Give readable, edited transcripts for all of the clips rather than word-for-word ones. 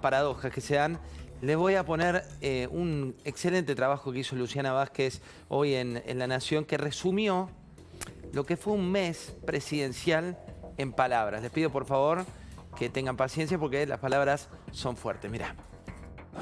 paradojas que se dan. Les voy a poner un excelente trabajo que hizo Luciana Vázquez hoy en La Nación, que resumió lo que fue un mes presidencial en palabras. Les pido por favor que tengan paciencia porque las palabras son fuertes. Mirá.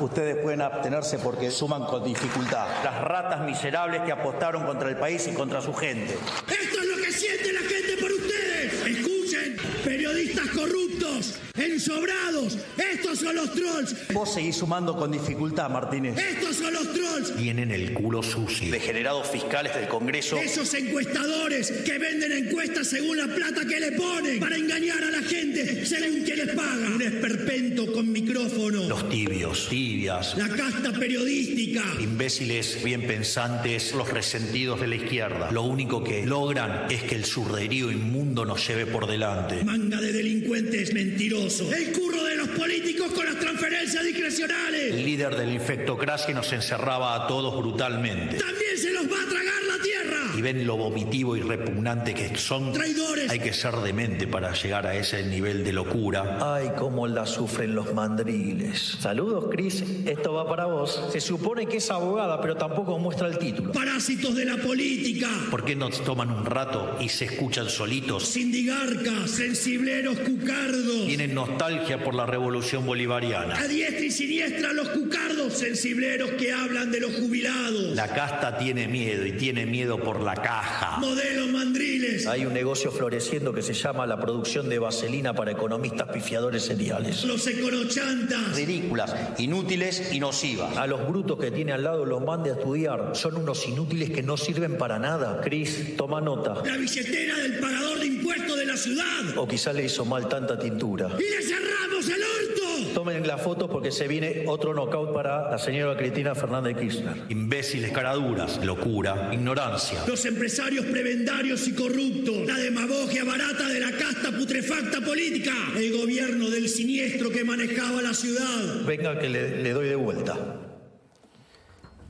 Ustedes pueden abstenerse porque suman con dificultad. Las ratas miserables que apostaron contra el país y contra su gente. Esto es lo que siente la gente por ustedes. Escuchen, periodistas corruptos, ensobrados. Estos son los trolls. Vos seguís sumando con dificultad, Martínez. Estos son los trolls. Tienen el culo sucio. Degenerados fiscales del Congreso. Esos encuestadores que venden encuestas según la plata que le ponen para engañar a la gente según que les paga. Un esperpento con micrófono. Los tibios, tibias. La casta periodística. Imbéciles bien pensantes, los resentidos de la izquierda. Lo único que logran es que el zurderío inmundo nos lleve por delante. Manga de delincuentes mentirosos. El curro de los políticos con las transferencias discrecionales. El líder de la infectocracia nos encerraba a todos brutalmente. También se los va a tragar la tierra. Y ven lo vomitivo y repugnante que son. Traidores. Hay que ser demente para llegar a ese nivel de locura. Ay, cómo la sufren los mandriles. Saludos, Cris. Esto va para vos. Se supone que es abogada, pero tampoco muestra el título. Parásitos de la política. ¿Por qué no toman un rato y se escuchan solitos? Sindigarcas, sensibleros cucardos. Tienen nostalgia por la revolución bolivariana. A diestra y siniestra los cucardos, sensibleros que hablan de los jubilados. La casta tiene miedo y tiene miedo por la caja. Modelos mandriles. Hay un negocio floreciendo que se llama la producción de vaselina para economistas pifiadores seriales. Los econochantas. Ridículas, inútiles y nocivas. A los brutos que tiene al lado los mande a estudiar. Son unos inútiles que no sirven para nada. Cris, toma nota. La billetera del pagador de impuestos de la ciudad. O quizá le hizo mal tanta tintura. ¡Y le cerramos el orto! Tomen la foto porque se viene otro knockout para la señora Cristina Fernández de Kirchner. Imbéciles, caraduras, locura, ignorancia. Los empresarios prebendarios y corruptos. La demagogia barata de la casta putrefacta política. El gobierno del siniestro que manejaba la ciudad. Venga que le doy de vuelta.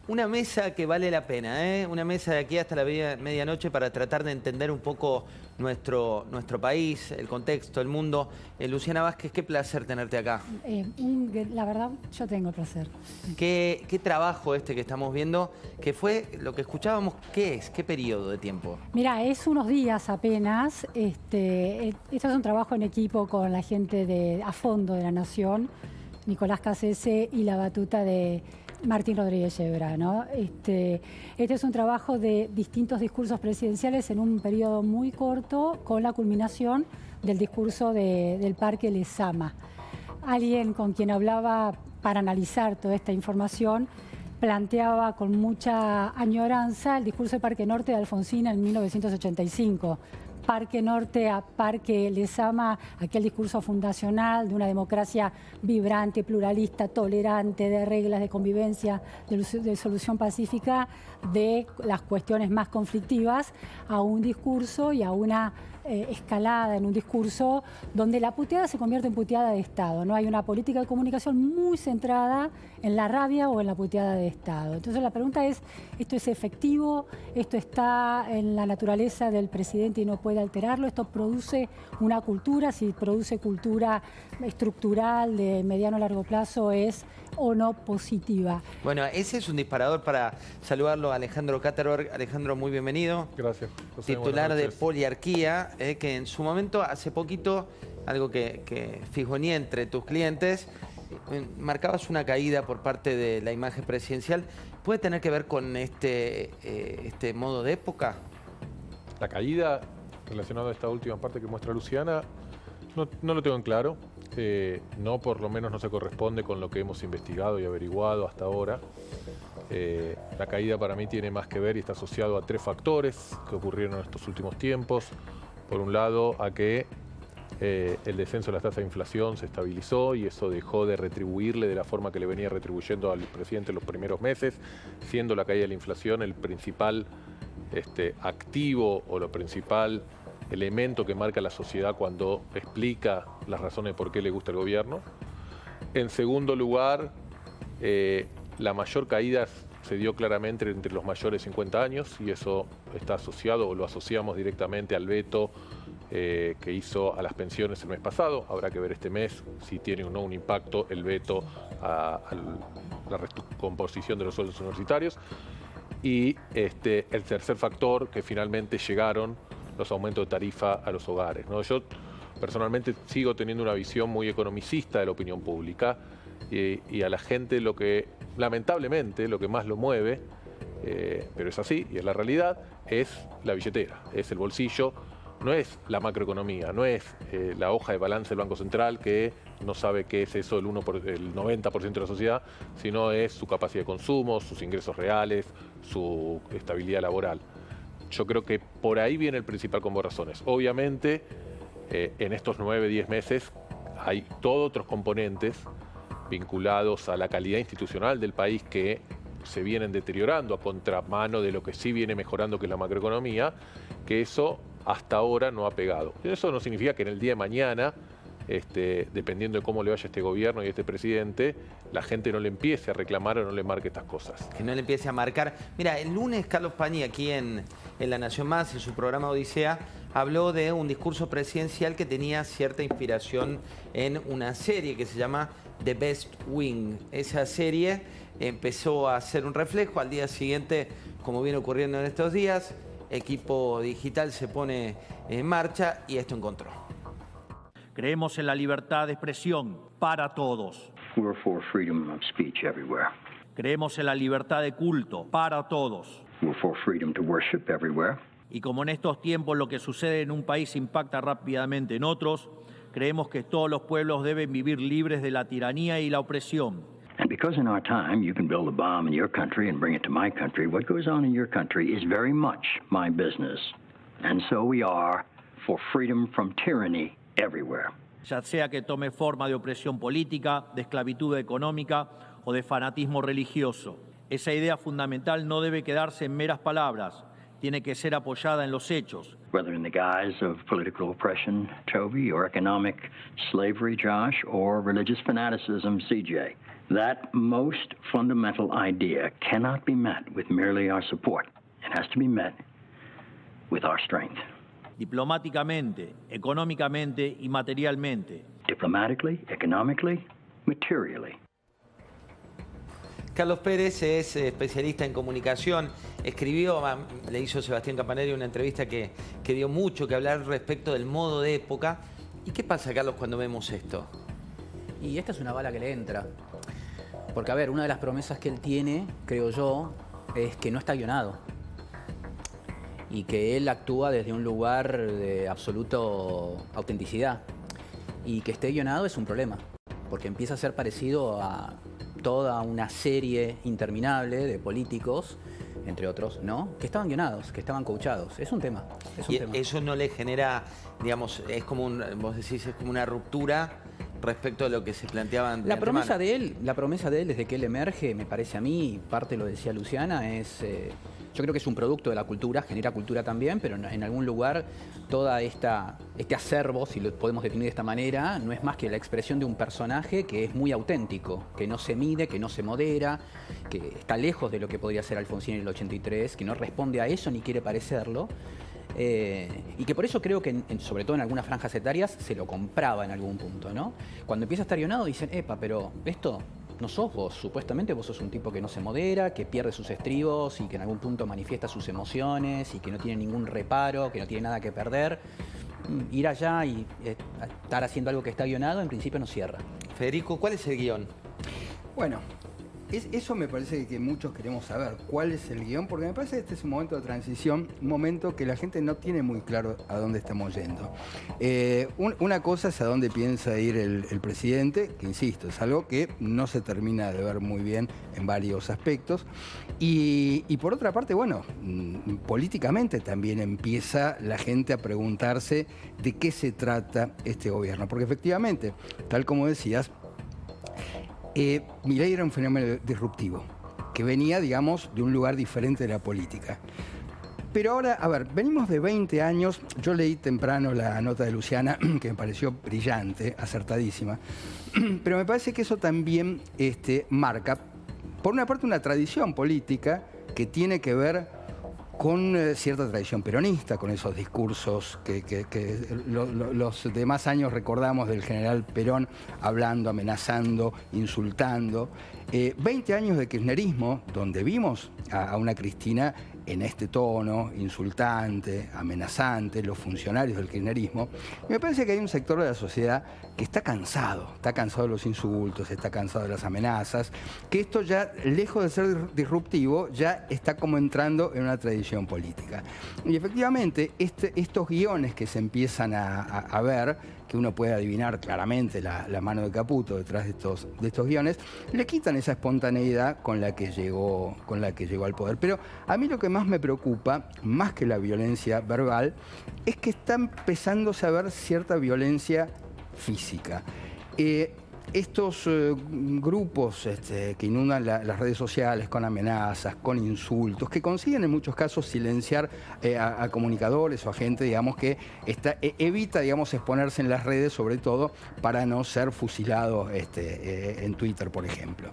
Una mesa que vale la pena, ¿eh? Una mesa de aquí hasta la medianoche para tratar de entender un poco nuestro país, el contexto, el mundo. Luciana Vázquez, qué placer tenerte acá. La verdad, yo tengo placer. ¿Qué trabajo este que estamos viendo? Que fue lo que escuchábamos, ¿qué es? ¿Qué periodo de tiempo? Mira, es unos días apenas. Esto es un trabajo en equipo con la gente a fondo de La Nación, Nicolás Cassese y la batuta de Martín Rodríguez Yebra, ¿no? Este es un trabajo de distintos discursos presidenciales en un periodo muy corto, con la culminación del discurso del Parque Lezama. Alguien con quien hablaba para analizar toda esta información planteaba con mucha añoranza el discurso del Parque Norte de Alfonsín en 1985. Parque Norte a Parque Lezama, aquel discurso fundacional de una democracia vibrante, pluralista, tolerante, de reglas de convivencia, de solución pacífica de las cuestiones más conflictivas, a un discurso y a una escalada en un discurso donde la puteada se convierte en puteada de Estado, ¿no? Hay una política de comunicación muy centrada en la rabia o en la puteada de Estado. Entonces la pregunta es, ¿esto es efectivo? ¿Esto está en la naturaleza del presidente y no puede alterarlo? ¿Esto produce una cultura? Si produce cultura estructural de mediano a largo plazo, ¿es o no positiva? Bueno, ese es un disparador para saludarlo a Alejandro Katterberg. Alejandro, muy bienvenido. Gracias. José, titular de Poliarquía, que en su momento, hace poquito, algo que fijoné entre tus clientes, marcabas una caída por parte de la imagen presidencial. ¿Puede tener que ver con este modo de época? La caída, relacionada a esta última parte que muestra Luciana, no lo tengo en claro. No, por lo menos no se corresponde con lo que hemos investigado y averiguado hasta ahora. La caída para mí tiene más que ver y está asociado a tres factores que ocurrieron en estos últimos tiempos. Por un lado, a que el descenso de la tasa de inflación se estabilizó y eso dejó de retribuirle de la forma que le venía retribuyendo al presidente en los primeros meses, siendo la caída de la inflación el principal activo o lo principal elemento que marca la sociedad cuando explica las razones de por qué le gusta el gobierno. En segundo lugar, la mayor caída se dio claramente entre los mayores de 50 años y eso está asociado o lo asociamos directamente al veto que hizo a las pensiones el mes pasado. Habrá que ver este mes si tiene o no un impacto el veto a la recomposición de los sueldos universitarios. Y el tercer factor, que finalmente llegaron los aumentos de tarifa a los hogares, ¿no? Yo personalmente sigo teniendo una visión muy economicista de la opinión pública y a la gente lamentablemente, lo que más lo mueve, pero es así y es la realidad, es la billetera, es el bolsillo. No es la macroeconomía, no es la hoja de balance del Banco Central que no sabe qué es eso el 90% de la sociedad, sino es su capacidad de consumo, sus ingresos reales, su estabilidad laboral. Yo creo que por ahí viene el principal combo de razones. Obviamente, en estos 9, 10 meses hay todos otros componentes vinculados a la calidad institucional del país que se vienen deteriorando a contramano de lo que sí viene mejorando, que es la macroeconomía, que eso hasta ahora no ha pegado. Eso no significa que en el día de mañana, dependiendo de cómo le vaya a este gobierno y a este presidente, la gente no le empiece a reclamar o no le marque estas cosas. Que no le empiece a marcar. Mira, el lunes Carlos Pañi, aquí en La Nación Más, en su programa Odisea, habló de un discurso presidencial que tenía cierta inspiración en una serie que se llama The Best Wing. Esa serie empezó a hacer un reflejo. Al día siguiente, como viene ocurriendo en estos días, Equipo Digital se pone en marcha y esto encontró. Creemos en la libertad de expresión para todos. We're for freedom of speech everywhere. Creemos en la libertad de culto para todos. We're for freedom to worship everywhere. Y como en estos tiempos lo que sucede en un país impacta rápidamente en otros, creemos que todos los pueblos deben vivir libres de la tiranía y la opresión. And because in our time you can build a bomb in your country and bring it to my country, what goes on in your country is very much my business. And so we are for freedom from tyranny everywhere. Ya sea que tome forma de opresión política, de esclavitud económica o de fanatismo religioso. Esa idea fundamental no debe quedarse en meras palabras, tiene que ser apoyada en los hechos. Whether in the guise of political oppression, Toby, or economic slavery, Josh, or religious fanaticism, CJ. That most fundamental idea cannot be met with merely our support. It has to be met with our strength. Diplomáticamente, económicamente y materialmente. Diplomatically, economically, materially. Carlos Pérez es especialista en comunicación. Escribió, le hizo Sebastián Campanelli una entrevista que dio mucho que hablar respecto del modo de época. ¿Y qué pasa, Carlos, cuando vemos esto? Y esta es una bala que le entra. Porque, a ver, una de las promesas que él tiene, creo yo, es que no está guionado. Y que él actúa desde un lugar de absoluto autenticidad. Y que esté guionado es un problema. Porque empieza a ser parecido a toda una serie interminable de políticos, entre otros, ¿no? Que estaban guionados, que estaban coachados. Es un tema. Eso no le genera, digamos, es como vos decís, es como una ruptura respecto a lo que se planteaban. La promesa de él desde que él emerge, me parece a mí, parte lo decía Luciana, es yo creo que es un producto de la cultura, genera cultura también, pero en algún lugar toda este acervo, si lo podemos definir de esta manera, no es más que la expresión de un personaje que es muy auténtico, que no se mide, que no se modera, que está lejos de lo que podría ser Alfonsín en el 83, que no responde a eso ni quiere parecerlo. Y que por eso creo que, sobre todo en algunas franjas etarias, se lo compraba en algún punto, ¿no? Cuando empieza a estar guionado dicen, epa, pero esto no sos vos, supuestamente vos sos un tipo que no se modera, que pierde sus estribos y que en algún punto manifiesta sus emociones y que no tiene ningún reparo, que no tiene nada que perder. Ir allá y estar haciendo algo que está guionado, en principio no cierra. Federico, ¿cuál es el guión? Bueno, eso me parece que muchos queremos saber, cuál es el guión, porque me parece que este es un momento de transición, un momento que la gente no tiene muy claro a dónde estamos yendo. Una cosa es a dónde piensa ir el presidente, que insisto, es algo que no se termina de ver muy bien en varios aspectos. Y por otra parte, bueno, políticamente también empieza la gente a preguntarse de qué se trata este gobierno, porque efectivamente, tal como decías, Milei era un fenómeno disruptivo, que venía, digamos, de un lugar diferente de la política. Pero ahora, a ver, venimos de 20 años, yo leí temprano la nota de Luciana, que me pareció brillante, acertadísima, pero me parece que eso también marca, por una parte, una tradición política que tiene que ver con cierta tradición peronista, con esos discursos que los demás años recordamos del general Perón hablando, amenazando, insultando. 20 años de kirchnerismo, donde vimos a una Cristina en este tono, insultante, amenazante, los funcionarios del kirchnerismo. Y me parece que hay un sector de la sociedad que está cansado de los insultos, está cansado de las amenazas, que esto ya, lejos de ser disruptivo, ya está como entrando en una tradición política. Y efectivamente, estos guiones que se empiezan a ver, que uno puede adivinar claramente la mano de Caputo detrás de estos guiones, le quitan esa espontaneidad con la que llegó al poder. Pero a mí lo que más me preocupa, más que la violencia verbal, es que está empezándose a ver cierta violencia física. Estos grupos que inundan las redes sociales con amenazas, con insultos, que consiguen en muchos casos silenciar a comunicadores o a gente, digamos, que evita, digamos, exponerse en las redes, sobre todo para no ser fusilado en Twitter, por ejemplo.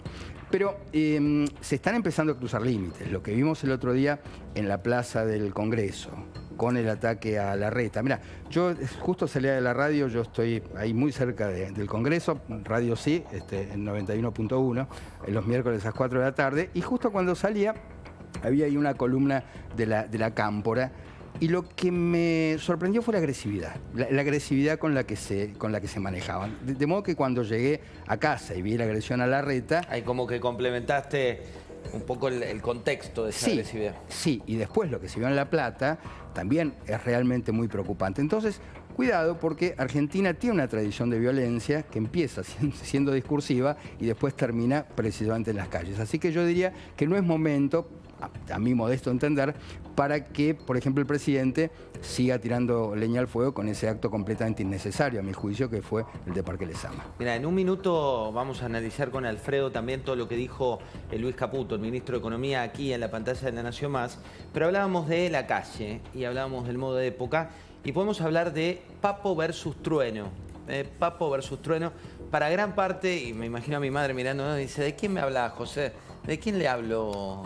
Pero se están empezando a cruzar límites. Lo que vimos el otro día en la Plaza del Congreso, con el ataque a Larreta. Mira, yo justo salía de la radio, yo estoy ahí muy cerca del Congreso, Radio Sí, en 91.1, los miércoles a las 4 de la tarde, y justo cuando salía había ahí una columna de la Cámpora, y lo que me sorprendió fue la agresividad, la agresividad con la que se manejaban. De modo que cuando llegué a casa y vi la agresión a Larreta... Ahí como que complementaste un poco el contexto de esa agresividad. Sí, y después lo que se vio en La Plata también es realmente muy preocupante. Entonces, cuidado, porque Argentina tiene una tradición de violencia que empieza siendo discursiva y después termina precisamente en las calles. Así que yo diría que no es momento, a mi modesto entender, para que, por ejemplo, el presidente siga tirando leña al fuego con ese acto completamente innecesario, a mi juicio, que fue el de Parque Lezama. Mira, en un minuto vamos a analizar con Alfredo también todo lo que dijo Luis Caputo, el ministro de Economía, aquí en la pantalla de La Nación Más, pero hablábamos de la calle y hablábamos del modo de época y podemos hablar de Papo versus Trueno. Papo versus Trueno, para gran parte, y me imagino a mi madre mirando, ¿no? Dice, ¿de quién me habla, José? ¿De quién le hablo,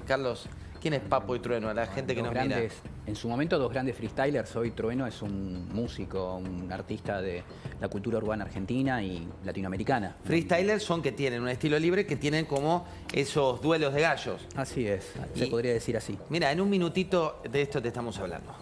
Carlos? ¿Quién es Papo y Trueno? A la gente que nos mira. En su momento, dos grandes freestylers. Hoy Trueno es un músico, un artista de la cultura urbana argentina y latinoamericana. Freestylers son que tienen un estilo libre, que tienen como esos duelos de gallos. Así es, se podría decir así. Mira, en un minutito de esto te estamos hablando.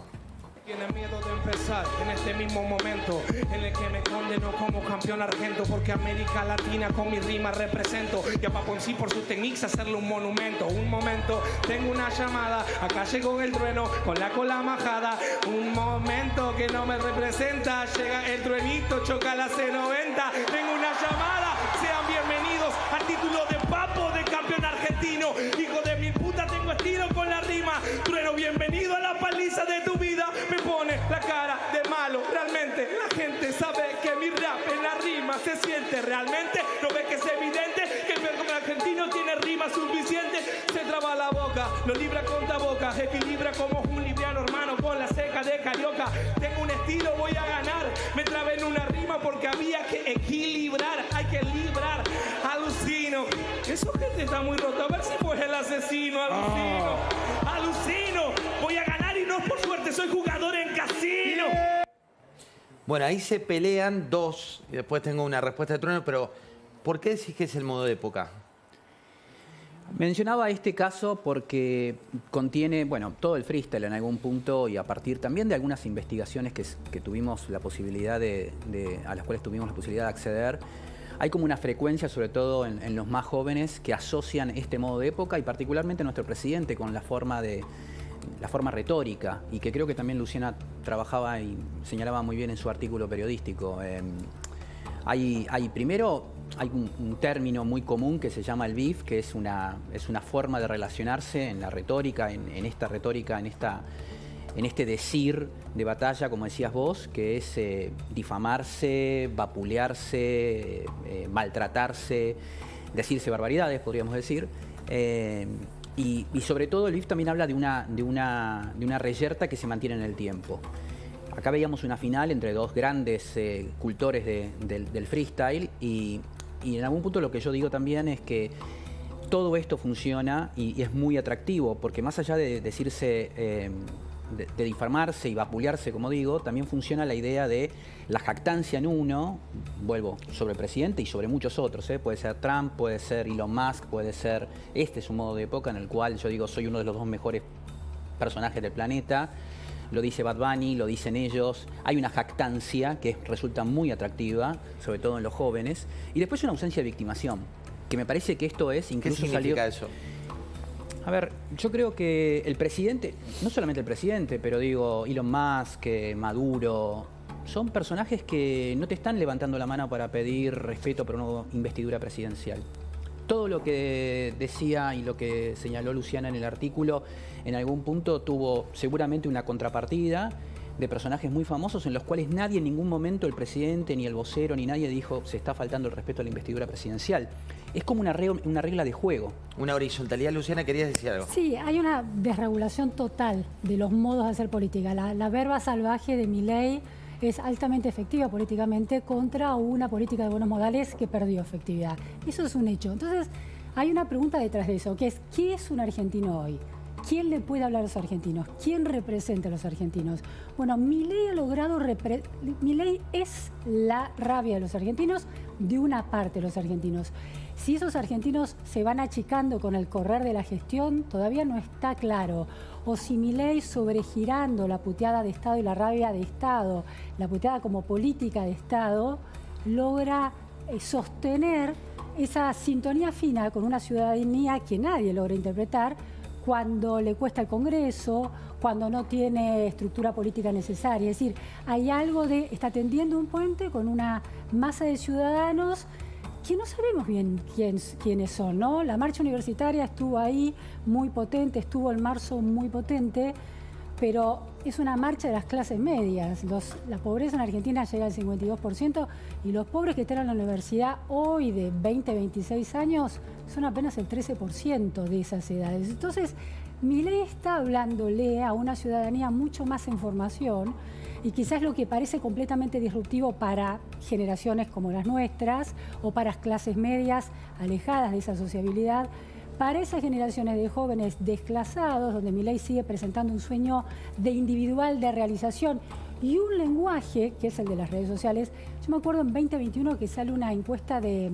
Tiene miedo de empezar en este mismo momento en el que me condeno como campeón argento, porque América Latina con mi rima represento, y a Papo en sí por sus técnicas hacerle un monumento. Un momento, tengo una llamada, acá llegó el Trueno con la cola majada. Un momento que no me representa, llega el Truenito, choca la C90. Tengo una llamada, sean bienvenidos al título de Papo de campeón argentino. Hijo de mi puta, tengo estilo con la rima. Trueno, bienvenido a la paliza de tu vida. Me pone la cara de malo, realmente la gente sabe que mi rap en la rima se siente realmente. No ve que es evidente que el verbo argentino tiene rima suficiente. Se traba la boca, lo libra con boca, equilibra como un libriano hermano con la ceja de carioca. Tengo un estilo, voy a ganar. Me trabé en una rima porque había que equilibrar, hay que librar. Alucino, eso gente está muy roto, a ver si fue el asesino. Alucino, alucino, voy a ganar y no por suerte, soy jugador en casino. Bueno, ahí se pelean dos, y después tengo una respuesta de Trueno, pero ¿por qué decís que es el modo de época? Mencionaba este caso porque contiene, bueno, todo el freestyle en algún punto y a partir también de algunas investigaciones que tuvimos la posibilidad a las cuales tuvimos la posibilidad de acceder. Hay como una frecuencia, sobre todo en los más jóvenes, que asocian este modo de época y particularmente nuestro presidente con la forma retórica, y que creo que también Luciana trabajaba y señalaba muy bien en su artículo periodístico. Primero hay un término muy común que se llama el beef, que es una forma de relacionarse en la retórica, en esta retórica, en este decir de batalla, como decías vos, que es difamarse, vapulearse, maltratarse, decirse barbaridades, podríamos decir. Y sobre todo el beef también habla de una reyerta que se mantiene en el tiempo. Acá veíamos una final entre dos grandes cultores del freestyle y en algún punto lo que yo digo también es que todo esto funciona y es muy atractivo, porque más allá de decirse, de difamarse y vapulearse, como digo, también funciona la idea de la jactancia en uno, vuelvo, sobre el presidente y sobre muchos otros, puede ser Trump, puede ser Elon Musk, puede ser, este es un modo de época en el cual yo digo, soy uno de los 2 mejores personajes del planeta. Lo dice Bad Bunny, lo dicen ellos. Hay una jactancia que resulta muy atractiva, sobre todo en los jóvenes. Y después una ausencia de victimación, que me parece que esto es incluso ¿Qué significa eso? A ver, yo creo que el presidente, no solamente el presidente, pero digo, Elon Musk, Maduro, son personajes que no te están levantando la mano para pedir respeto por una investidura presidencial. Todo lo que decía y lo que señaló Luciana en el artículo, en algún punto tuvo seguramente una contrapartida de personajes muy famosos en los cuales nadie en ningún momento, el presidente, ni el vocero, ni nadie dijo se está faltando el respeto a la investidura presidencial. Es como una regla de juego. Una horizontalidad. Luciana, ¿querías decir algo? Sí, hay una desregulación total de los modos de hacer política. La verba salvaje de Milei es altamente efectiva políticamente contra una política de buenos modales que perdió efectividad. Eso es un hecho. Entonces, hay una pregunta detrás de eso, que es ¿qué es un argentino hoy? ¿Quién le puede hablar a los argentinos? ¿Quién representa a los argentinos? Bueno, Milei ha logrado... Milei es la rabia de los argentinos, de una parte de los argentinos. Si esos argentinos se van achicando con el correr de la gestión, todavía no está claro. O si Milei, sobregirando la puteada de Estado y la rabia de Estado, la puteada como política de Estado, logra sostener esa sintonía fina con una ciudadanía que nadie logra interpretar, cuando le cuesta el Congreso, cuando no tiene estructura política necesaria. Es decir, hay algo de... está tendiendo un puente con una masa de ciudadanos que no sabemos bien quiénes son, ¿no? La marcha universitaria estuvo ahí muy potente, estuvo en marzo muy potente, pero es una marcha de las clases medias. La pobreza en Argentina llega al 52% y los pobres que están en la universidad hoy de 20, 26 años son apenas el 13% de esas edades. Entonces, Milei está hablándole a una ciudadanía mucho más en formación y quizás lo que parece completamente disruptivo para generaciones como las nuestras o para las clases medias alejadas de esa sociabilidad, para esas generaciones de jóvenes desclasados, donde Milei sigue presentando un sueño de individual, de realización y un lenguaje, que es el de las redes sociales. Yo me acuerdo en 2021 que sale una encuesta de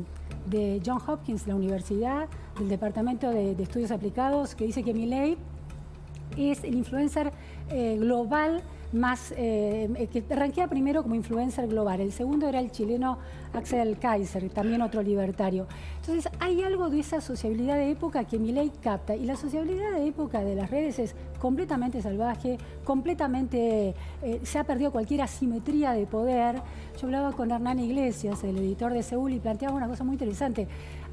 Johns Hopkins, la universidad, del Departamento de Estudios Aplicados, que dice que Milei es el influencer global más, que rankea primero como influencer global. El segundo era el chileno Axel Kaiser, también otro libertario. Entonces hay algo de esa sociabilidad de época que Milei capta, y la sociabilidad de época de las redes es completamente salvaje, completamente, se ha perdido cualquier asimetría de poder. Yo hablaba con Hernán Iglesias, el editor de Seúl, y planteaba una cosa muy interesante.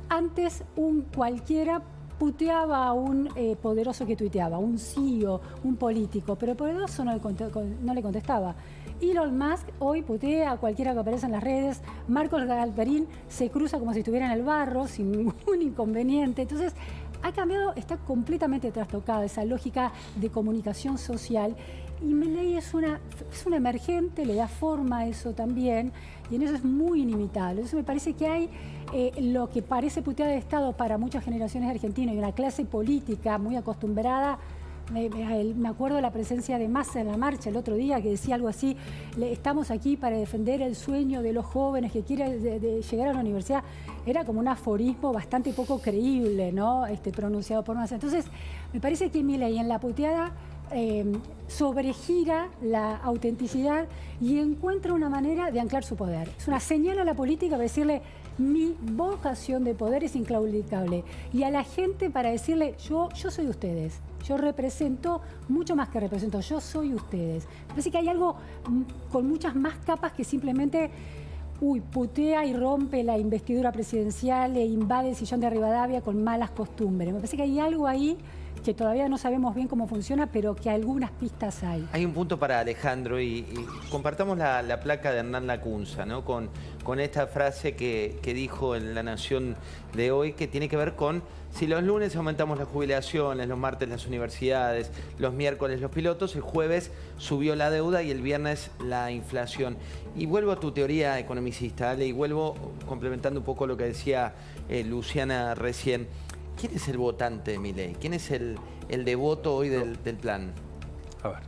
Antes un cualquiera puteaba a un poderoso que tuiteaba, un CEO, un político, pero el poderoso no le contestaba. Elon Musk hoy putea a cualquiera que aparece en las redes, Marcos Galperín se cruza como si estuviera en el barro, sin ningún inconveniente. Entonces, ha cambiado, está completamente trastocada esa lógica de comunicación social, y Milei es una emergente, le da forma a eso también, y en eso es muy inimitable. Entonces me parece que hay lo que parece puteada de Estado para muchas generaciones de argentinos y una clase política muy acostumbrada. Me acuerdo de la presencia de Massa en la marcha el otro día, que decía algo así: estamos aquí para defender el sueño de los jóvenes que quieren llegar a la universidad. Era como un aforismo bastante poco creíble, ¿no? Pronunciado por Massa. Entonces, me parece que Milei en la puteada sobregira la autenticidad y encuentra una manera de anclar su poder. Es una señal a la política para decirle: mi vocación de poder es inclaudicable. Y a la gente para decirle: yo soy de ustedes. Yo represento mucho más que represento. Yo soy ustedes. Me parece que hay algo con muchas más capas que simplemente putea y rompe la investidura presidencial e invade el sillón de Rivadavia con malas costumbres. Me parece que hay algo ahí que todavía no sabemos bien cómo funciona, pero que algunas pistas hay. Hay un punto para Alejandro, y compartamos la placa de Hernán Lacunza, ¿no? Con esta frase que dijo en La Nación de hoy, que tiene que ver con si los lunes aumentamos las jubilaciones, los martes las universidades, los miércoles los pilotos, el jueves subió la deuda y el viernes la inflación. Y vuelvo a tu teoría economicista, Ale, y vuelvo complementando un poco lo que decía Luciana recién. ¿Quién es el votante de Milei? ¿Quién es el devoto hoy del plan? A ver,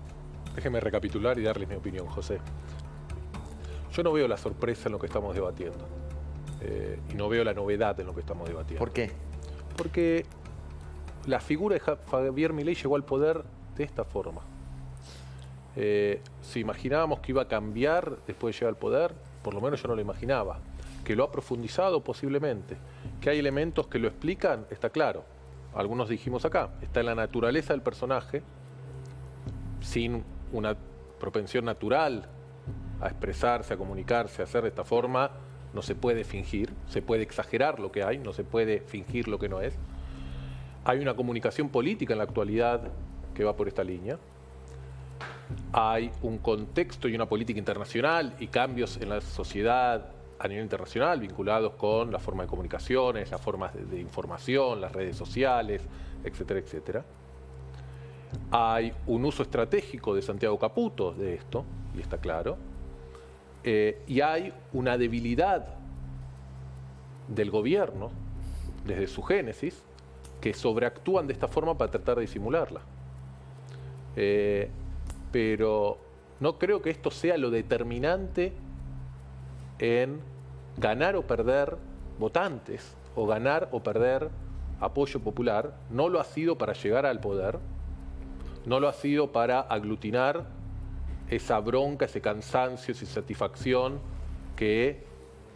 déjeme recapitular y darles mi opinión, José. Yo no veo la sorpresa en lo que estamos debatiendo. Y no veo la novedad en lo que estamos debatiendo. ¿Por qué? Porque la figura de Javier Milei llegó al poder de esta forma. Si imaginábamos que iba a cambiar después de llegar al poder, por lo menos yo no lo imaginaba. Que lo ha profundizado posiblemente. Que hay elementos que lo explican, está claro. Algunos dijimos acá, está en la naturaleza del personaje, sin una propensión natural a expresarse, a comunicarse, a hacer de esta forma, no se puede fingir, se puede exagerar lo que hay, no se puede fingir lo que no es. Hay una comunicación política en la actualidad que va por esta línea. Hay un contexto y una política internacional y cambios en la sociedad a nivel internacional vinculados con la forma de comunicaciones, las formas de información, las redes sociales, etcétera, etcétera. Hay un uso estratégico de Santiago Caputo de esto, y está claro. Y hay una debilidad del gobierno, desde su génesis, que sobreactúan de esta forma para tratar de disimularla. Pero no creo que esto sea lo determinante en ganar o perder votantes, o ganar o perder apoyo popular. No lo ha sido para llegar al poder, no lo ha sido para aglutinar esa bronca, ese cansancio, esa insatisfacción que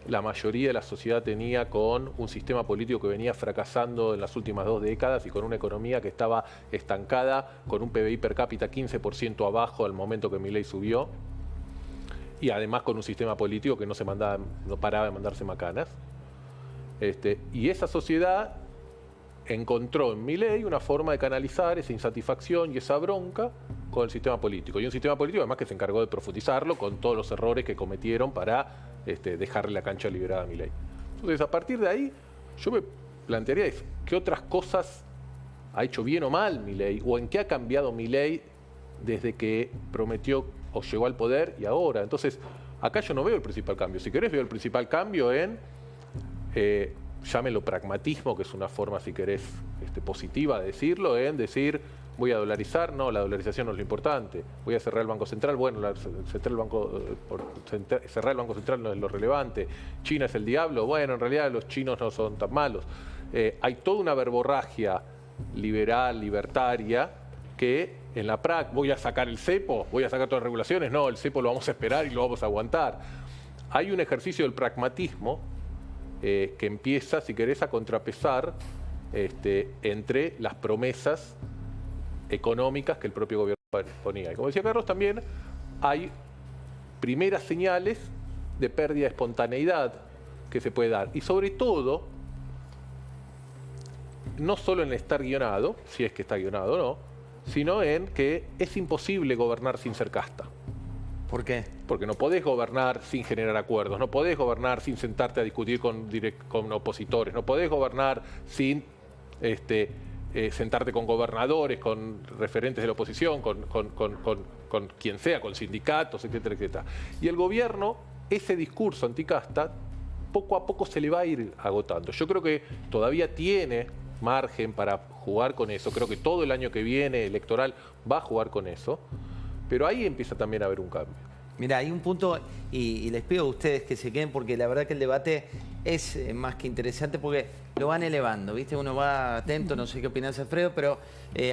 la mayoría de la sociedad tenía con un sistema político que venía fracasando en las últimas 2 décadas y con una economía que estaba estancada, con un PBI per cápita 15% abajo al momento que Milei subió, y además con un sistema político que no paraba de mandarse macanas. Y esa sociedad encontró en Milei una forma de canalizar esa insatisfacción y esa bronca con el sistema político. Y un sistema político además que se encargó de profundizarlo con todos los errores que cometieron para dejarle la cancha liberada a Milei. Entonces, a partir de ahí, yo me plantearía qué otras cosas ha hecho bien o mal Milei, o en qué ha cambiado Milei desde que prometió o llegó al poder y ahora. Entonces, acá yo no veo el principal cambio. Si querés, veo el principal cambio en, llámelo pragmatismo, que es una forma, si querés, positiva de decirlo, en decir, voy a dolarizar, no, la dolarización no es lo importante. Voy a cerrar el Banco Central, bueno, cerrar el Banco Central no es lo relevante. China es el diablo, bueno, en realidad los chinos no son tan malos. Hay toda una verborragia liberal, libertaria, que en la práctica, voy a sacar el cepo, voy a sacar todas las regulaciones, no, el cepo lo vamos a esperar y lo vamos a aguantar. Hay un ejercicio del pragmatismo que empieza, si querés, a contrapesar entre las promesas económicas que el propio gobierno ponía. Y como decía Carlos, también hay primeras señales de pérdida de espontaneidad que se puede dar. Y sobre todo, no solo en el estar guionado, si es que está guionado o no, sino en que es imposible gobernar sin ser casta. ¿Por qué? Porque no podés gobernar sin generar acuerdos, no podés gobernar sin sentarte a discutir con opositores, no podés gobernar sin sentarte con gobernadores, con referentes de la oposición, con quien sea, con sindicatos, etcétera, etcétera. Y el gobierno, ese discurso anticasta, poco a poco se le va a ir agotando. Yo creo que todavía tiene margen para jugar con eso. Creo que todo el año que viene electoral va a jugar con eso. Pero ahí empieza también a haber un cambio. Mira, hay un punto, y les pido a ustedes que se queden, porque la verdad que el debate es más que interesante, porque lo van elevando, ¿viste? Uno va atento, no sé qué opinas, Alfredo, pero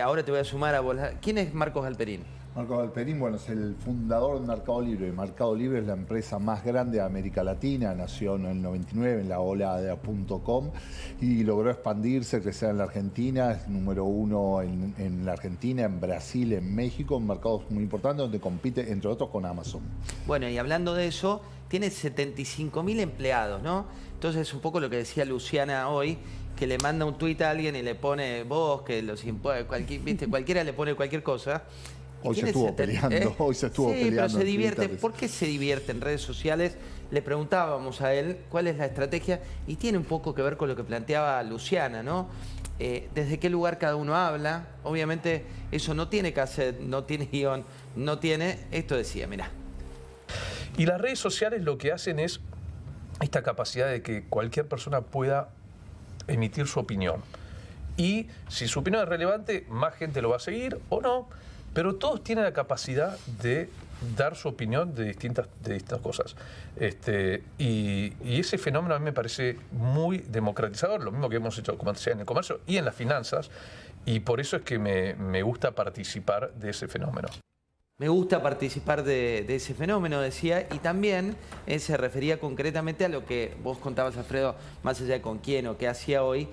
ahora te voy a sumar a vos. ¿Quién es Marcos Galperín? Marcos Galperín, bueno, es el fundador de Mercado Libre. Mercado Libre es la empresa más grande de América Latina, nació en el 99 en la ola de .com y logró expandirse, crecer en la Argentina, es número 1 en la Argentina, en Brasil, en México, en mercados muy importantes donde compite, entre otros, con Amazon. Bueno, y hablando de eso, tiene 75.000 empleados, ¿no? Entonces, un poco lo que decía Luciana hoy, que le manda un tuit a alguien y le pone vos, que los ¿viste? Cualquiera le pone cualquier cosa. Hoy se estuvo peleando, hoy se estuvo peleando. Pero se divierte. ¿Por qué se divierte en redes sociales? Le preguntábamos a él cuál es la estrategia y tiene un poco que ver con lo que planteaba Luciana, ¿no? Desde qué lugar cada uno habla. Obviamente eso no tiene cassette, no tiene guión, no tiene... Esto decía, mirá. Y las redes sociales lo que hacen es esta capacidad de que cualquier persona pueda emitir su opinión. y si su opinión es relevante, más gente lo va a seguir o no, pero todos tienen la capacidad de dar su opinión de distintas cosas. Y ese fenómeno a mí me parece muy democratizador, lo mismo que hemos hecho, como decía, en el comercio y en las finanzas, y por eso es que me gusta participar de ese fenómeno. Me gusta participar de ese fenómeno, decía, y también se refería concretamente a lo que vos contabas, Alfredo, más allá de con quién o qué hacía hoy,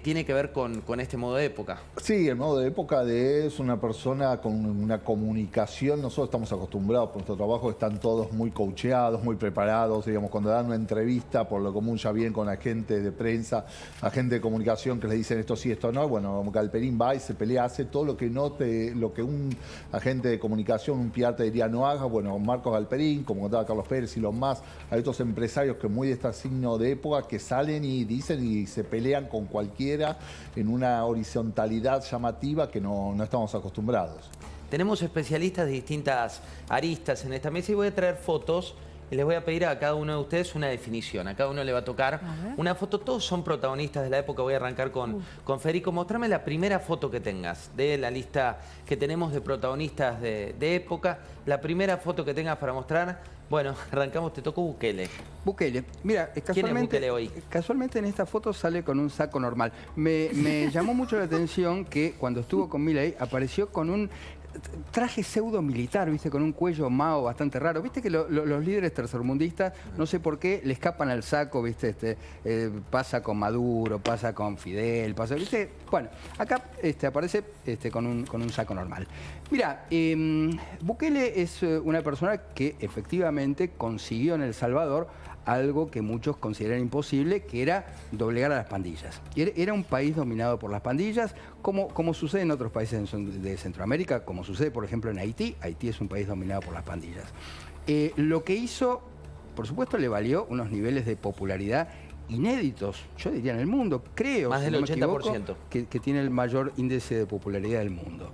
tiene que ver con este modo de época. Sí, el modo de época es una persona con una comunicación. Nosotros estamos acostumbrados por nuestro trabajo, están todos muy coacheados, muy preparados, digamos, cuando dan una entrevista, por lo común ya bien con agente de prensa, agente de comunicación que les dicen esto sí, esto no. Bueno, Galperín va y se pelea, hace todo lo que un agente de comunicación, un PR te diría no haga. Bueno, Marcos Galperín, como contaba Carlos Pérez y los más, hay otros empresarios que muy de este signo de época que salen y dicen y se pelean con cualquiera en una horizontalidad llamativa que no estamos acostumbrados. Tenemos especialistas de distintas aristas en esta mesa y voy a traer fotos y les voy a pedir a cada uno de ustedes una definición. A cada uno le va a tocar una foto. Todos son protagonistas de la época. Voy a arrancar con Federico. Mostrame la primera foto que tengas de la lista que tenemos de protagonistas de época. La primera foto que tengas para mostrar. Bueno, arrancamos, te tocó Bukele. Bukele. Mira, ¿Quién es Bukele hoy? Casualmente en esta foto sale con un saco normal. Me llamó mucho la atención que cuando estuvo con Milei apareció con un traje pseudo militar, ¿viste? Con un cuello Mao bastante raro. ¿Viste que los líderes tercermundistas, no sé por qué, le escapan al saco, ¿viste? Pasa con Maduro, pasa con Fidel, pasa, ¿viste? Bueno, acá aparece con un saco normal. Mira, Bukele es una persona que efectivamente consiguió en El Salvador algo que muchos consideran imposible, que era doblegar a las pandillas. Era un país dominado por las pandillas, como sucede en otros países de Centroamérica, como sucede, por ejemplo, en Haití. Haití es un país dominado por las pandillas. Lo que hizo, por supuesto, le valió unos niveles de popularidad inéditos, yo diría, en el mundo. Creo, más del 80%. Que tiene el mayor índice de popularidad del mundo.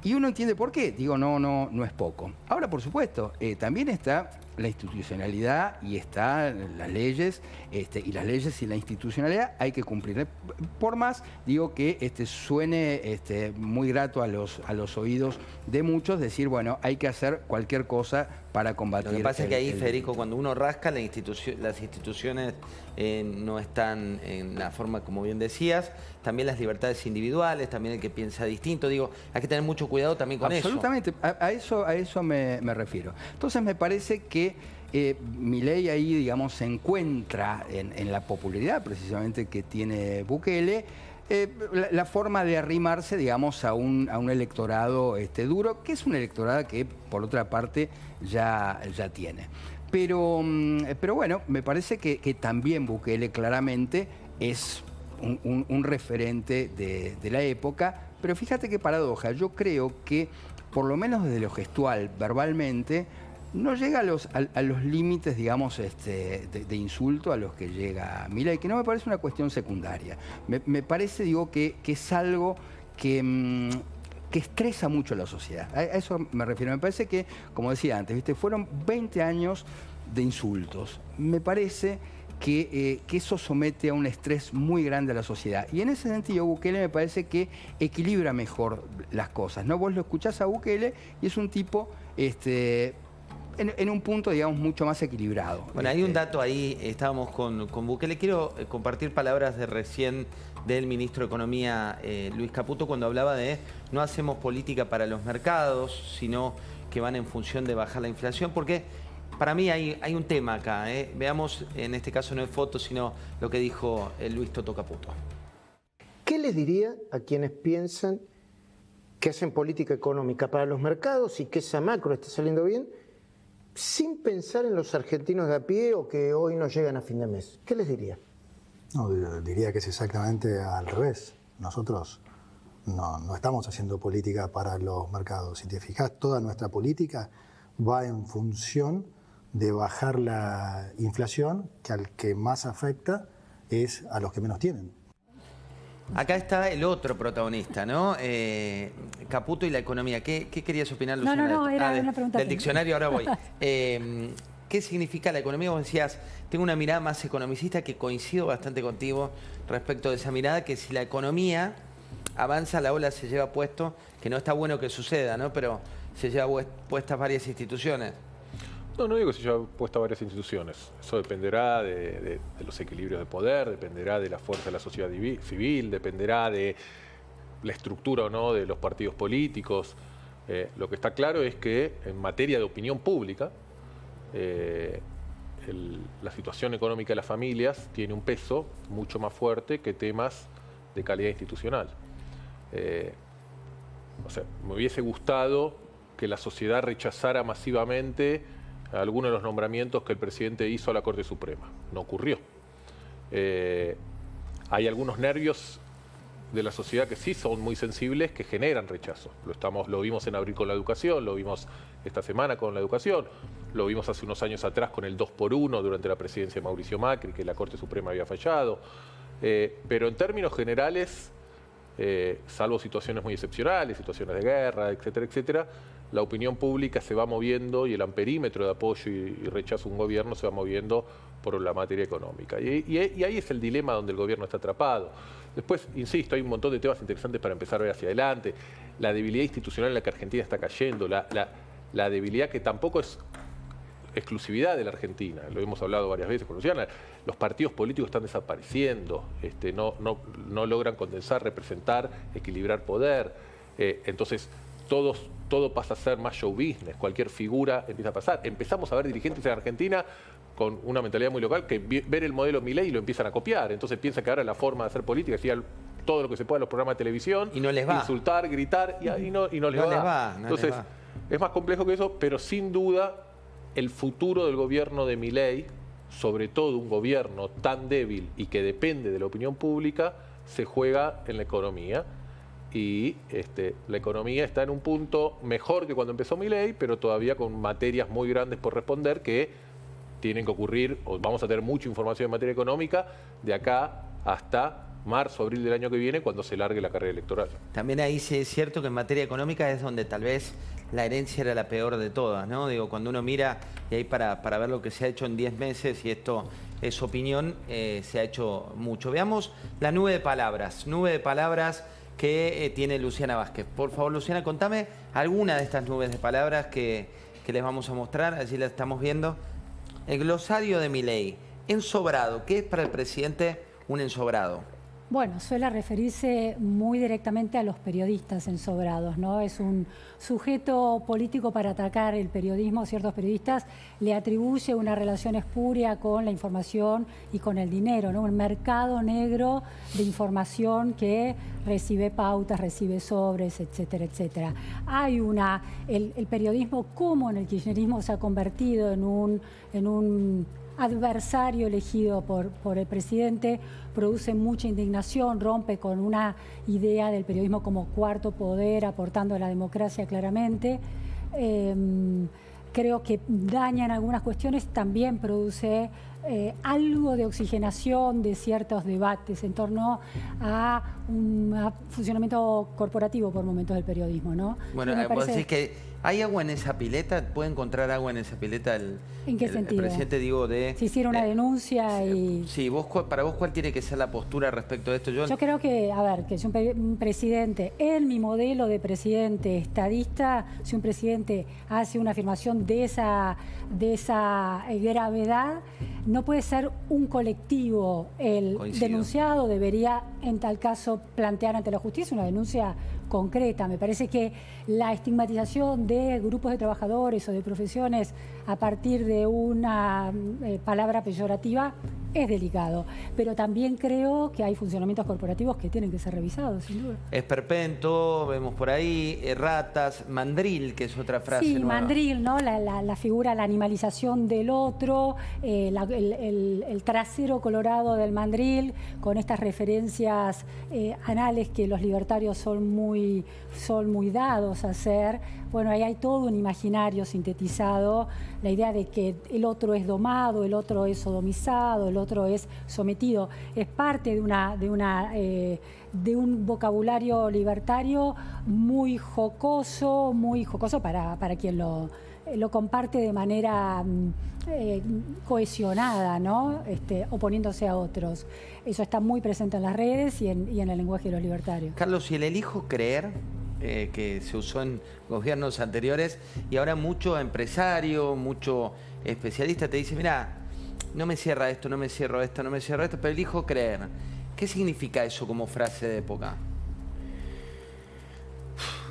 Y uno entiende por qué. Digo, no es poco. Ahora, por supuesto, también está la institucionalidad y están las leyes, y las leyes y la institucionalidad hay que cumplir. Por más, digo, que suene muy grato a los oídos de muchos, decir, bueno, hay que hacer cualquier cosa para combatir. Lo que pasa es que ahí, Federico, cuando uno rasca, las instituciones no están en la forma, como bien decías, también las libertades individuales, también el que piensa distinto. Digo, hay que tener mucho cuidado también con eso. Absolutamente, a eso me refiero. Entonces me parece que Milei ahí, digamos, se encuentra en la popularidad precisamente que tiene Bukele, la forma de arrimarse, digamos, a un electorado duro, que es un electorado que, por otra parte, ya tiene. Pero bueno, me parece que también Bukele claramente es un referente de la época, pero fíjate qué paradoja. Yo creo que, por lo menos desde lo gestual, verbalmente, no llega a los límites, digamos, de insulto a los que llega Milei, que no me parece una cuestión secundaria. Me parece, digo, que es algo que estresa mucho a la sociedad. A eso me refiero. Me parece que, como decía antes, ¿viste? Fueron 20 años de insultos. Me parece que eso somete a un estrés muy grande a la sociedad. Y en ese sentido, Bukele me parece que equilibra mejor las cosas, ¿no? Vos lo escuchás a Bukele y es un tipo en un punto, digamos, mucho más equilibrado. Bueno, hay un dato ahí, estábamos con Bukele. Quiero compartir palabras de recién del ministro de Economía, Luis Caputo, cuando hablaba de no hacemos política para los mercados, sino que van en función de bajar la inflación, porque para mí hay un tema acá. Veamos, en este caso no es foto, sino lo que dijo Luis Toto Caputo. ¿Qué les diría a quienes piensan que hacen política económica para los mercados y que esa macro está saliendo bien, sin pensar en los argentinos de a pie o que hoy no llegan a fin de mes? ¿Qué les diría? No, diría que es exactamente al revés. Nosotros no estamos haciendo política para los mercados. Si te fijas, toda nuestra política va en función de bajar la inflación, que al que más afecta es a los que menos tienen. Acá está el otro protagonista, ¿no? Caputo y la economía. ¿Qué querías opinar, Luciana? No, era una pregunta. Del diccionario ahora voy. ¿qué significa la economía? Vos decías, tengo una mirada más economicista que coincido bastante contigo respecto de esa mirada, que si la economía avanza, la ola se lleva puesto, que no está bueno que suceda, ¿no? Pero se lleva puestas varias instituciones. No digo que se lleva puestas varias instituciones. Eso dependerá de los equilibrios de poder, dependerá de la fuerza de la sociedad civil, dependerá de la estructura o no de los partidos políticos. Lo que está claro es que en materia de opinión pública, la situación económica de las familias tiene un peso mucho más fuerte que temas de calidad institucional. O sea, me hubiese gustado que la sociedad rechazara masivamente algunos de los nombramientos que el presidente hizo a la Corte Suprema. No ocurrió. Hay algunos nervios de la sociedad que sí son muy sensibles, que generan rechazo. Lo vimos en abril con la educación, lo vimos esta semana con la educación, lo vimos hace unos años atrás con el 2x1 durante la presidencia de Mauricio Macri, que la Corte Suprema había fallado. Pero en términos generales, salvo situaciones muy excepcionales, situaciones de guerra, etcétera, etcétera, la opinión pública se va moviendo y el amperímetro de apoyo y rechazo a un gobierno se va moviendo por la materia económica. Y ahí es el dilema donde el gobierno está atrapado. Después, insisto, hay un montón de temas interesantes para empezar a ver hacia adelante. La debilidad institucional en la que Argentina está cayendo, la debilidad que tampoco es exclusividad de la Argentina, lo hemos hablado varias veces con Luciana, los partidos políticos están desapareciendo, no logran condensar, representar, equilibrar poder, entonces todo pasa a ser más show business, cualquier figura empieza a pasar. Empezamos a ver dirigentes en Argentina con una mentalidad muy local que ver el modelo Milei y lo empiezan a copiar, entonces piensan que ahora la forma de hacer política es ir todo lo que se pueda a los programas de televisión, y no les va. Insultar, gritar, y no les va. Entonces, es más complejo que eso, pero sin duda el futuro del gobierno de Milei, sobre todo un gobierno tan débil y que depende de la opinión pública, se juega en la economía. Y la economía está en un punto mejor que cuando empezó Milei, pero todavía con materias muy grandes por responder que tienen que ocurrir, o vamos a tener mucha información en materia económica de acá hasta marzo, abril del año que viene, cuando se largue la carrera electoral. También ahí sí es cierto que en materia económica es donde tal vez la herencia era la peor de todas, ¿no? Digo, cuando uno mira, y ahí para ver lo que se ha hecho en 10 meses, y esto es opinión, se ha hecho mucho. Veamos la nube de palabras que tiene Luciana Vázquez. Por favor, Luciana, contame alguna de estas nubes de palabras que les vamos a mostrar. Allí la estamos viendo. El glosario de Milei. Ensobrado. ¿Qué es para el presidente un ensobrado? Bueno, suele referirse muy directamente a los periodistas ensobrados, ¿no? Es un sujeto político para atacar el periodismo. Ciertos periodistas le atribuye una relación espuria con la información y con el dinero, ¿no? Un mercado negro de información que recibe pautas, recibe sobres, etcétera, etcétera. Hay el periodismo, como en el kirchnerismo, se ha convertido en un adversario elegido por el presidente, produce mucha indignación, rompe con una idea del periodismo como cuarto poder, aportando a la democracia claramente. Creo que daña en algunas cuestiones, también produce algo de oxigenación de ciertos debates en torno a un funcionamiento corporativo por momentos del periodismo, ¿no? Bueno, vos decís que ¿hay agua en esa pileta? ¿Puede encontrar agua en esa pileta ¿En qué sentido? El presidente, digo, de... Si hiciera una denuncia y... Sí, para vos, ¿cuál tiene que ser la postura respecto de esto? Yo creo que, a ver, que si un presidente, en mi modelo de presidente estadista, si un presidente hace una afirmación de esa gravedad, no puede ser un colectivo el denunciado, debería en tal caso plantear ante la justicia una denuncia concreta. Me parece que la estigmatización de grupos de trabajadores o de profesiones a partir de una palabra peyorativa es delicado, pero también creo que hay funcionamientos corporativos que tienen que ser revisados, sin duda. Esperpento, vemos por ahí, ratas, mandril, que es otra frase sí, nueva. Mandril, ¿no? La figura, la animalización del otro, el trasero colorado del mandril, con estas referencias anales que los libertarios son muy dados a hacer. Bueno, ahí hay todo un imaginario sintetizado, la idea de que el otro es domado, el otro es sodomizado, el otro es sometido. Es parte de un vocabulario libertario muy jocoso para quien lo lo comparte de manera cohesionada, ¿no? Oponiéndose a otros. Eso está muy presente en las redes y en el lenguaje de los libertarios. Carlos, ¿y el elijo creer? Que se usó en gobiernos anteriores y ahora mucho empresario, mucho especialista te dice, mira, no me cierra esto, no me cierro esto, no me cierro esto, pero elijo creer. ¿Qué significa eso como frase de época?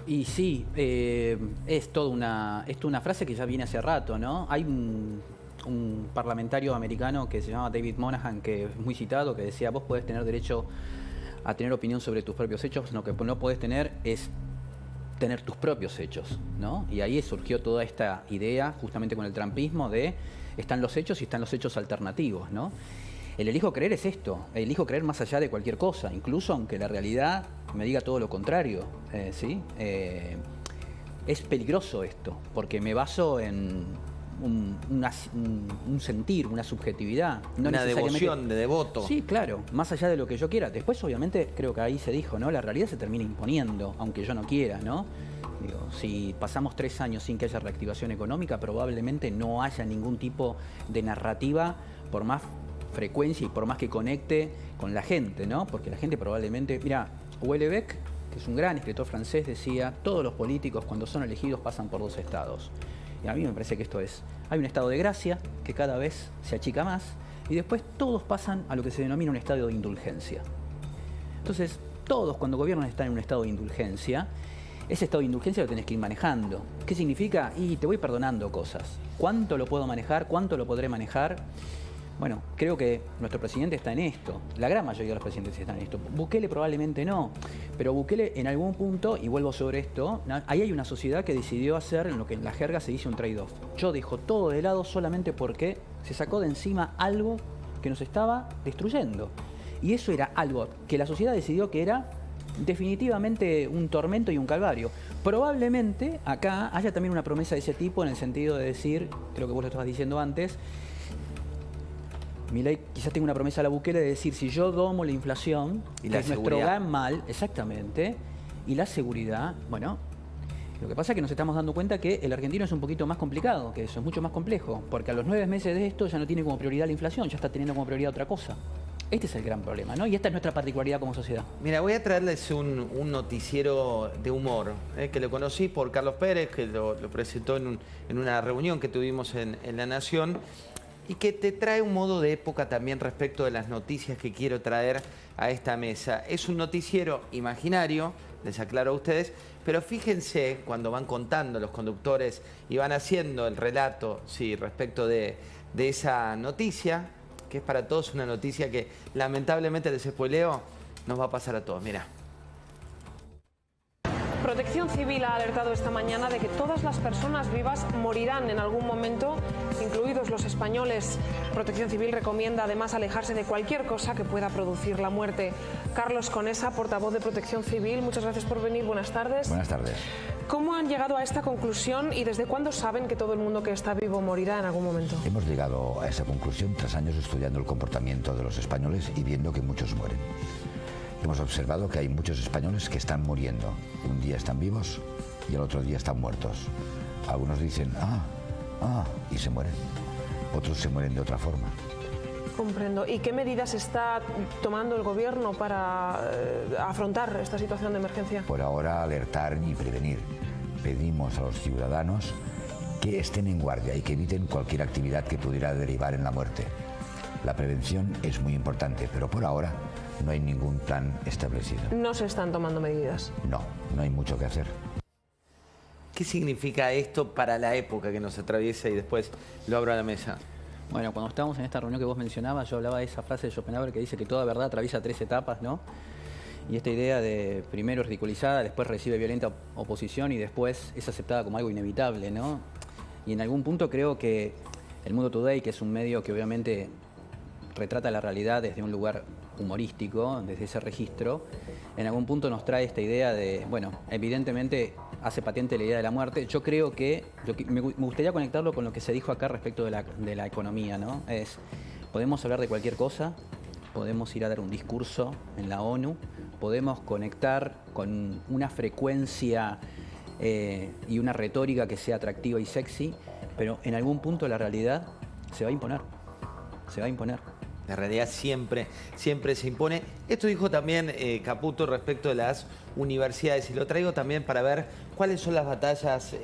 Y sí, es toda una frase que ya viene hace rato, ¿no? Hay un parlamentario americano que se llama David Monahan, que es muy citado, que decía, vos podés tener derecho a tener opinión sobre tus propios hechos, lo que no podés tener es tener tus propios hechos, ¿no? Y ahí surgió toda esta idea, justamente con el trumpismo, de están los hechos y están los hechos alternativos, ¿no? El elijo creer es esto, elijo creer más allá de cualquier cosa, incluso aunque la realidad me diga todo lo contrario, ¿sí? Es peligroso esto, porque me baso en un sentir, una subjetividad. No una devoción, de devoto. Sí, claro, más allá de lo que yo quiera. Después, obviamente, creo que ahí se dijo, ¿no? La realidad se termina imponiendo, aunque yo no quiera, ¿no? Digo, si pasamos 3 años sin que haya reactivación económica, probablemente no haya ningún tipo de narrativa, por más frecuencia y por más que conecte con la gente, ¿no? Porque la gente probablemente... Mira, Houellebecq, que es un gran escritor francés, decía, todos los políticos cuando son elegidos pasan por 2 estados. Y a mí me parece que esto es, hay un estado de gracia que cada vez se achica más y después todos pasan a lo que se denomina un estado de indulgencia. Entonces, todos cuando gobiernan están en un estado de indulgencia. Ese estado de indulgencia lo tenés que ir manejando. ¿Qué significa? Y te voy perdonando cosas. ¿Cuánto lo puedo manejar? ¿Cuánto lo podré manejar? Bueno, creo que nuestro presidente está en esto. La gran mayoría de los presidentes están en esto. Bukele probablemente no. Pero Bukele en algún punto, y vuelvo sobre esto, ahí hay una sociedad que decidió hacer en lo que en la jerga se dice un trade-off. Yo dejo todo de lado solamente porque se sacó de encima algo que nos estaba destruyendo. Y eso era algo que la sociedad decidió que era definitivamente un tormento y un calvario. Probablemente acá haya también una promesa de ese tipo en el sentido de decir, creo que vos lo estabas diciendo antes, Milei quizás tenga una promesa a la Bukele de decir, si yo domo la inflación, y que es nuestro gran mal, exactamente, y la seguridad, bueno, lo que pasa es que nos estamos dando cuenta que el argentino es un poquito más complicado que eso, es mucho más complejo, porque a los 9 meses de esto ya no tiene como prioridad la inflación, ya está teniendo como prioridad otra cosa. Este es el gran problema, ¿no? Y esta es nuestra particularidad como sociedad. Mira, voy a traerles un noticiero de humor, que lo conocí por Carlos Pérez, que lo presentó en una reunión que tuvimos en La Nación, y que te trae un modo de época también respecto de las noticias que quiero traer a esta mesa. Es un noticiero imaginario, les aclaro a ustedes, pero fíjense cuando van contando los conductores y van haciendo el relato, sí, respecto de esa noticia, que es para todos una noticia que lamentablemente les spoileo, nos va a pasar a todos. Mirá. Protección Civil ha alertado esta mañana de que todas las personas vivas morirán en algún momento, incluidos los españoles. Protección Civil recomienda además alejarse de cualquier cosa que pueda producir la muerte. Carlos Conesa, portavoz de Protección Civil, muchas gracias por venir. Buenas tardes. Buenas tardes. ¿Cómo han llegado a esta conclusión y desde cuándo saben que todo el mundo que está vivo morirá en algún momento? Hemos llegado a esa conclusión tras años estudiando el comportamiento de los españoles y viendo que muchos mueren. Hemos observado que hay muchos españoles que están muriendo. Un día están vivos y el otro día están muertos. Algunos dicen, y se mueren. Otros se mueren de otra forma. Comprendo. ¿Y qué medidas está tomando el gobierno para afrontar esta situación de emergencia? Por ahora, alertar y prevenir. Pedimos a los ciudadanos que estén en guardia y que eviten cualquier actividad que pudiera derivar en la muerte. La prevención es muy importante, pero por ahora no hay ningún plan establecido. ¿No se están tomando medidas? No hay mucho que hacer. ¿Qué significa esto para la época que nos atraviesa? Y después lo abro a la mesa. Bueno, cuando estábamos en esta reunión que vos mencionabas, yo hablaba de esa frase de Schopenhauer que dice que toda verdad atraviesa 3 etapas, ¿no? Y esta idea de primero es ridiculizada, después recibe violenta oposición y después es aceptada como algo inevitable, ¿no? Y en algún punto creo que el Mundo Today, que es un medio que obviamente retrata la realidad desde un lugar humorístico, desde ese registro, en algún punto nos trae esta idea de, bueno, evidentemente hace patente la idea de la muerte. Yo creo que, me gustaría conectarlo con lo que se dijo acá respecto de la economía, ¿no? Podemos hablar de cualquier cosa, podemos ir a dar un discurso en la ONU, podemos conectar con una frecuencia y una retórica que sea atractiva y sexy, pero en algún punto la realidad se va a imponer. Se va a imponer. La realidad siempre se impone. Esto dijo también Caputo respecto de las universidades, y lo traigo también para ver cuáles son las batallas